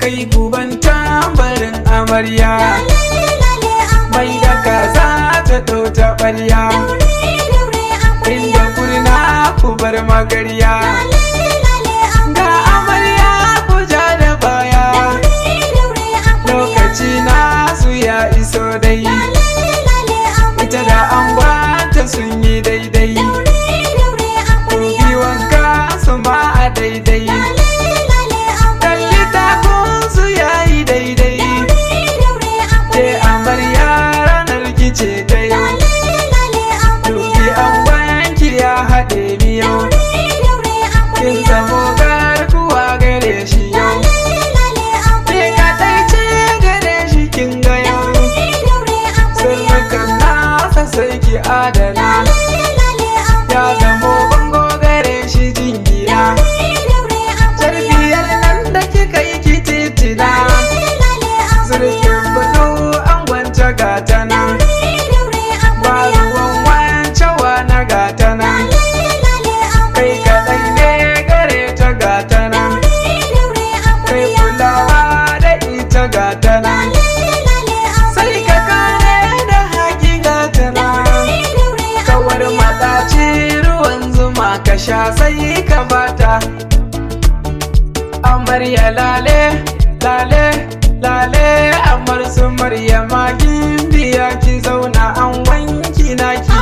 kai guban tambarin amarya, mai da kaza ta ɗau ta ɓarya, inda kurna ku bar magarya, ga amarya ku ja da baya, lokaci nasu ya iso dai, ita da angonta sun yi daidai, dubi wanka su ma a daidai, kalli takunsu ya yi daidai, ke amarya ranar kice ta yau, dubi angonki ya haɗe miyau, kin zamo garkuwa gare shi yau, ke kaɗai ce gare shi kin ga yau, sirrukan nasa sai ki adana, ya zamo bango gare shi jingina, tarbiyar nan da kika yi ki titina, Zurƙibulu an gwanta gatana, ba ruwan wancewa na gatana, kai kaɗai ne gare ta gatana, kai kulawa da ita gatana, sai ka kare da haƙi gatana, kawar matsaci ruwan zuma ka sha sai ka bata, amarya lale lale lale, amar su Maryama gimbiya ki zauna an wanki naki,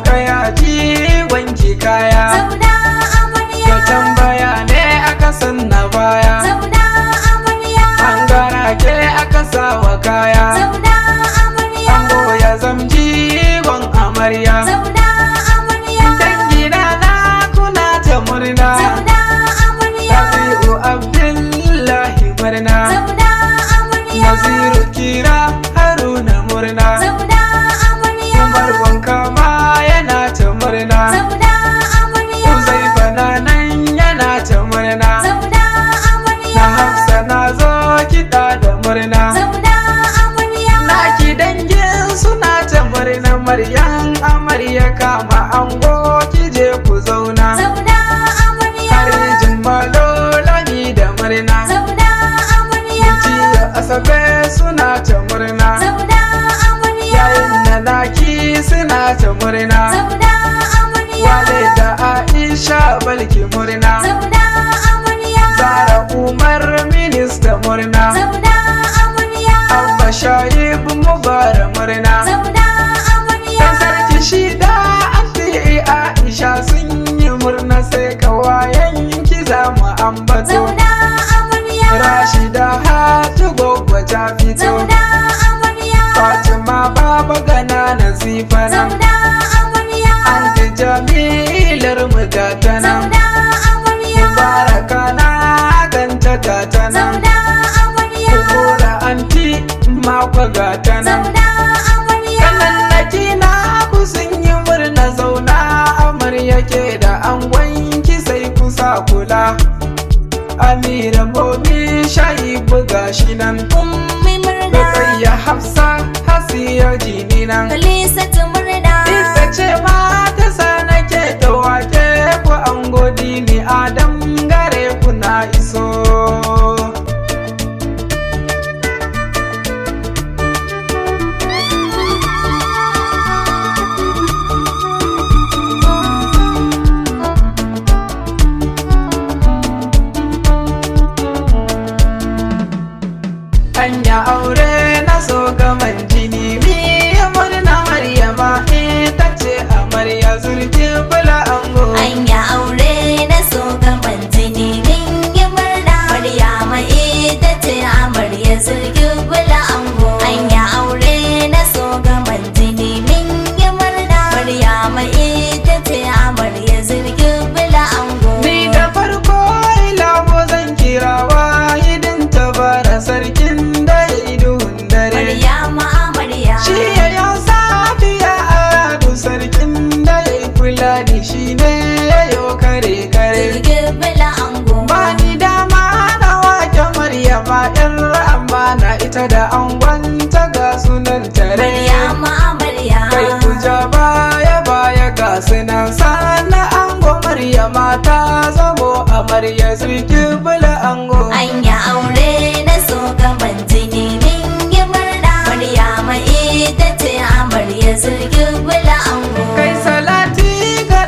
kaya ji wanki kaya, ka tambaya ne aka sanna baya, an gara ke aka sawa kaya, an goya zamji gon amarya, dangina na kuna ta murna, Rabi'u Abdullahi murna, Naziru Kira Haruna murna, Umar wanka ma yana ta murna, Uzaifa na nan yana ta murna, na Hafsa na zo kiɗa da murna, naki dangin suna ta murna, Maryam amarya kama ango kije ku zauna, Harijin malolani da murna, Mutiya Asabe suna ta murna, yayin na naki suna ta murna, Wale da Aisha balki murna, Zara Umar minista murna, Abba Shahib Mubarak murna, dan sarki shida Anti Aisha sun yi murna, sai kawayen ki za mu ambato, Rashida Hatu Goggo ta fito, Fatima Baba Gana Nazifa nan, Anti Jamilar mu gata nan, Mubaraka na ganta gata nan, Kubura Anti Makwa gata nan, kanannaki na ku sun yi murna, zauna amarya ke da angonki sai kusa kula, Amira Momi shayi buga shi nan, Rukayya Hafsa Hasiya jini nan, ita ce mata sana ke ta wake ku ango dini Adam gare ku na iso. Anya aure na so gaman jini, mi murna Maryama ita ce amarya. amarya Zurƙibulu ango. Anya aure na so gaban jini min yi murna. Maryama ita ce amarya Zurƙibulu ango. Kai salati ga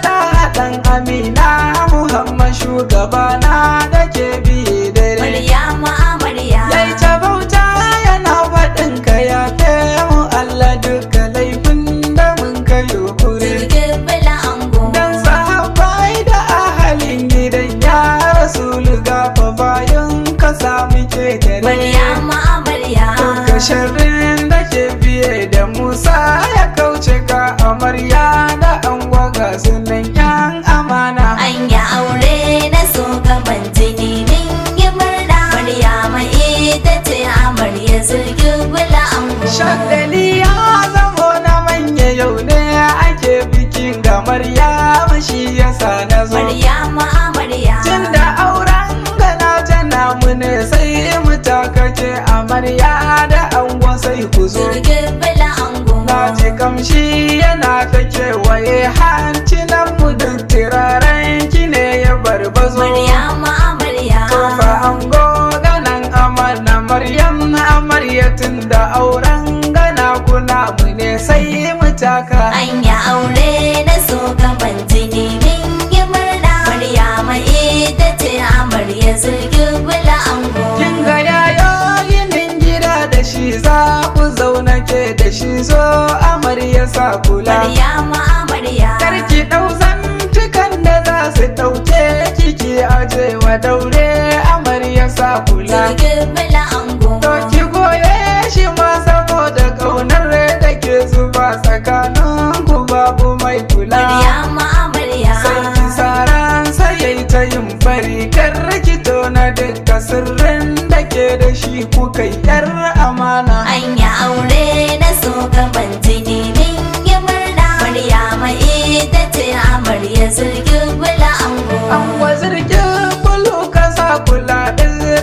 ɗan Amina Muhammad shugabana da ke biye dare. Maryama amarya. Yai ta bauta yana faɗin ka yafe mu Allah duka laifin da mun kayo kure. Zurƙibulu ango. Dan sahabbai da ahalin gidan ya Rasulu gafa bayan ka samu ke dare. Maryama amarya. Duka sharrin da ke biye da Musa ya kauce ka amarya da ango ga sunan yan amana. Anya aure na so gaban jini min yi murna. Maryama ita ce amarya Zurƙibulu ango. Shagali ya zamo na manya yau ne ake bikin ga Maryama shi yasa na zo. Maryama amarya. Tunda auren gana tana mu ne sai mu takake amarya da ango sai ku zo. Zurƙibulu ango. Na ji kamshi yana ta kewaye hancinan mu duk turaren ki ne ya barbazo. Maryama amarya. Tofa ango ganan amana Maryam amarya tunda auren gana kuna mu ne sai mu taka. Anya aure na so gaban jini min yi murna. Maryama ita ce amarya Zurƙibulu ango. Kin ga yayo yinin gida da shi za ku zauna ke da shi zo amarya sa kula. Maryama amarya. Karki ɗau zantukan da za su ɗauke kiki aje wa daure amarya sa kula. Zurƙibulu ango. To ki goye shi ma saboda ƙaunar da ke zuba tsakanin ku babu mai kula. Maryama amarya. Sai ki saran sai yayi ta yin fari kar ki tona duka sirrin da ke da shi ku kai yar amana. Anya aure na so gaban jini min yi murna. Maryama ita ce amarya Zurƙibulu ango. An Zurƙibulu ka sa kula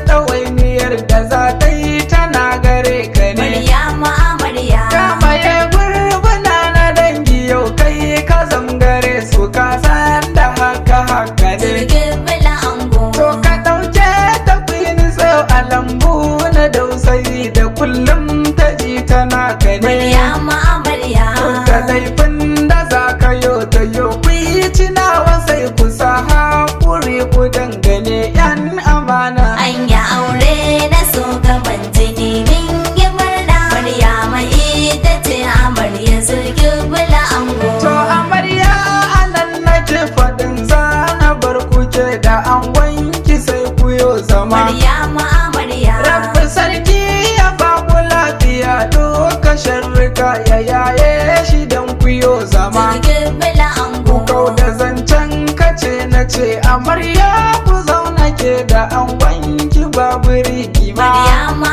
ɗawainiyar da za ta yi tana gare ka ne. Maryama amarya. Kamaye gurbuna na dangi yau kai ka zangare su ka san da haka haka ne. Zurƙibulu ango. To ka ɗauke ta queen sau a lambu na dausayi da kullum ta ji tana ka ne. Maryama amarya. Duka laifin da za ka yo ta yo kuyi tunawa sai ku sa haƙuri ku dangane yan amana. Anya aure na so gaban jini min yi murna. Maryama ita ce amarya Zurƙibulu ango. To amarya anan nake faɗin zana bar kuke da angon ki sai ku yo zama. Maryama amarya. Rabbi sarki ya ba ku lafiya duka sharrika ya yaye shi don ku yo zama. Zurƙibulu ango. Kau da zancen kace na ce amarya ku zauna ke da angon ki babu rigima. Maryama